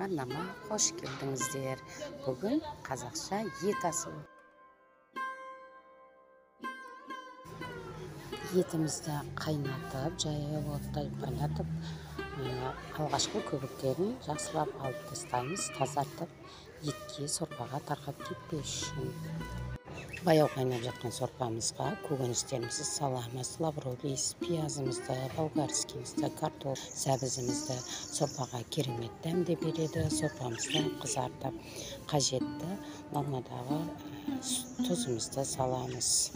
Арнама хош келдиңиздер. Бүгүн казакча ет асыбы. Етимизди кайнатып, жайып отто кайнатып, алгачкы көбүктерин жакшылап алып тастайбыз, тазартып, етке, сорпага таркап кетпеш үчүн. Баяу кайнап жаткан сорпамызга көкөнүчтерибизди салабыз, лавровый лист, пиязымызды, болгарскийибизди, картоп, сабызымызды. Сорпага керемет дәмди береді. Сорпамызды кызартып, кажетті нормадагы тузумузду салабыз.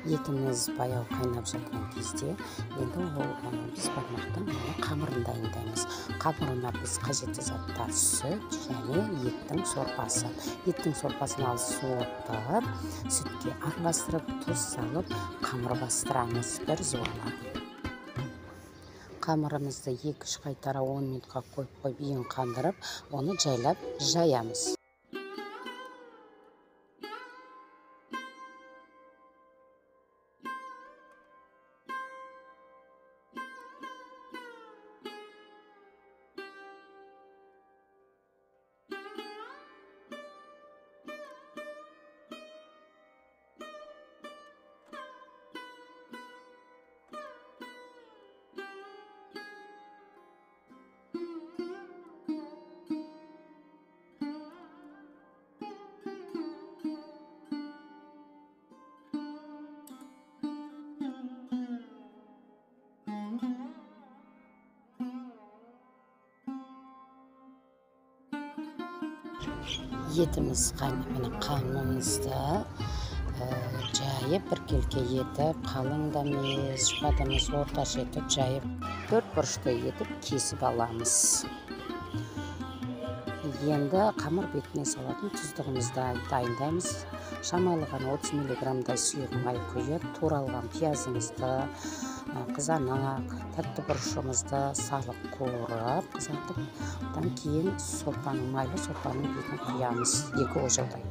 Етimiz баяу кайнап жаткан кезде енді биз бармактан камырын дайындайбыз. Камырына биз кажетті заттар сүт және еттің сорпасы. Еттің сорпасын алып суытып, сүтке араластырып, туз салып, камыр бастырамыз бір зуала. Камырымызды 2-3 кайтара 10 минутка коюп ийин кандырып, оны жайлап жаямыз. Etimiz kaynamını kanımızda жайып біркелке етіп, қалың да емес, жұқа да емес, орташа етіп жайып, 4 бұрыштай етіп кесіп аламыз. Енді қамыр бетіне салатын тұздығымызды дайындаймыз. Шамалы ғана 30 мг сұйық май құйып, туралған пиязымызды, қызанақ, тәтті бұрышымызды салып қуырып, қызартып, одан кейін майлы сорпаның бетін құямыз 2 ожаудай.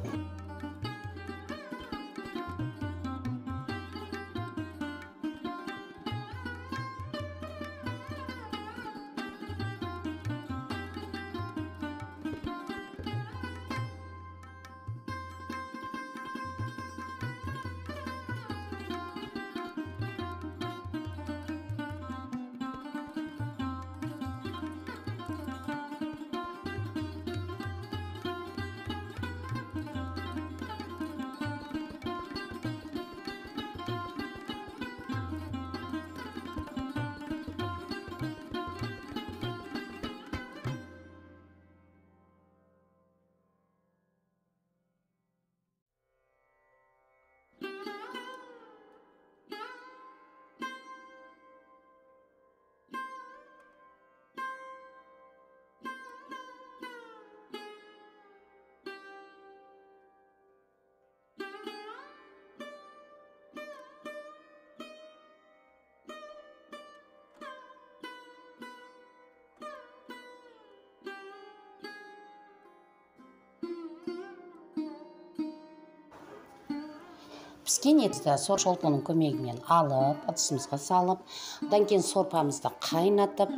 Піскен етті шолпының көмегімен алып, ыдысымызға салып, одан кейін сорпамызды қайнатып,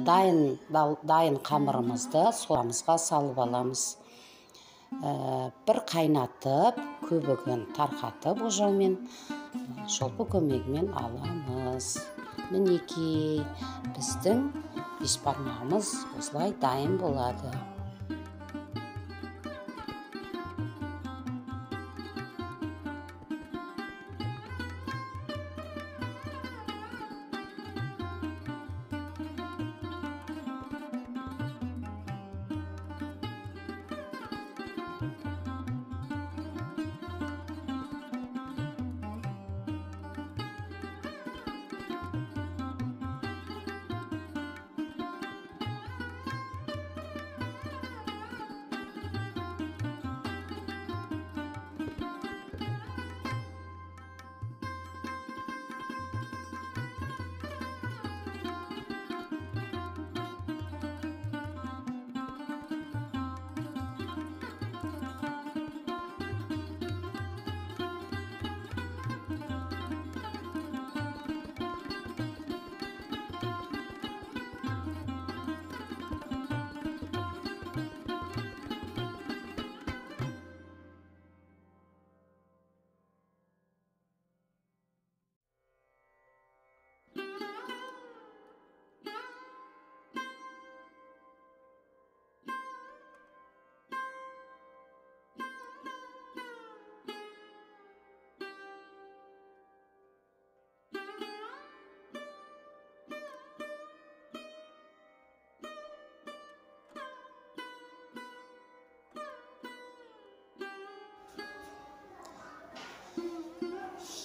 дайын қамырымызды сорпамызға салып аламыз. Бір қайнатып, көбігін тарқатып ожаумен, шолпы көмегімен аламыз. Мінекей, біздің бешбармағымыз осылай дайын болады.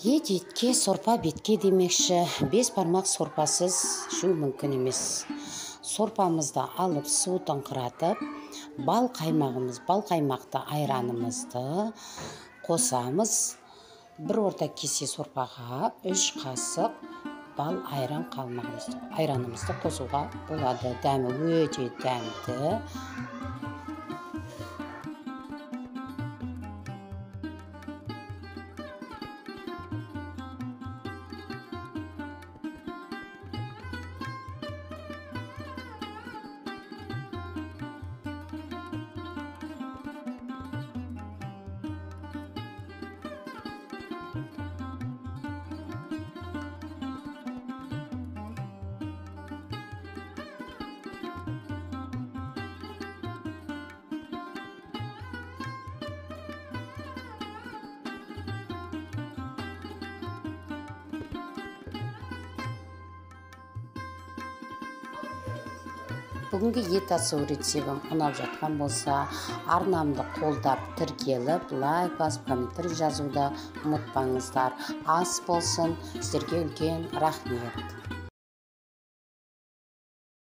Ет етке, сорпа бетке демекші, бешбармақ сорпасыз жеу мүмкін емес. Сорпамызды алып, суытын қыратып, бал қаймақты айранымызды қосамыз. Бір орта кесе сорпаға 3 қасық бал айранымызды қосуға болады. Дәмі өте дәмді. Бүгінгі ет асу рецебім ұнап жатқан болса, арнамды қолдап тіркеліп, лайк басып, комментарий жазуды ұмытпаңыздар. Ас болсын. Сіздерге үлкен рахмет.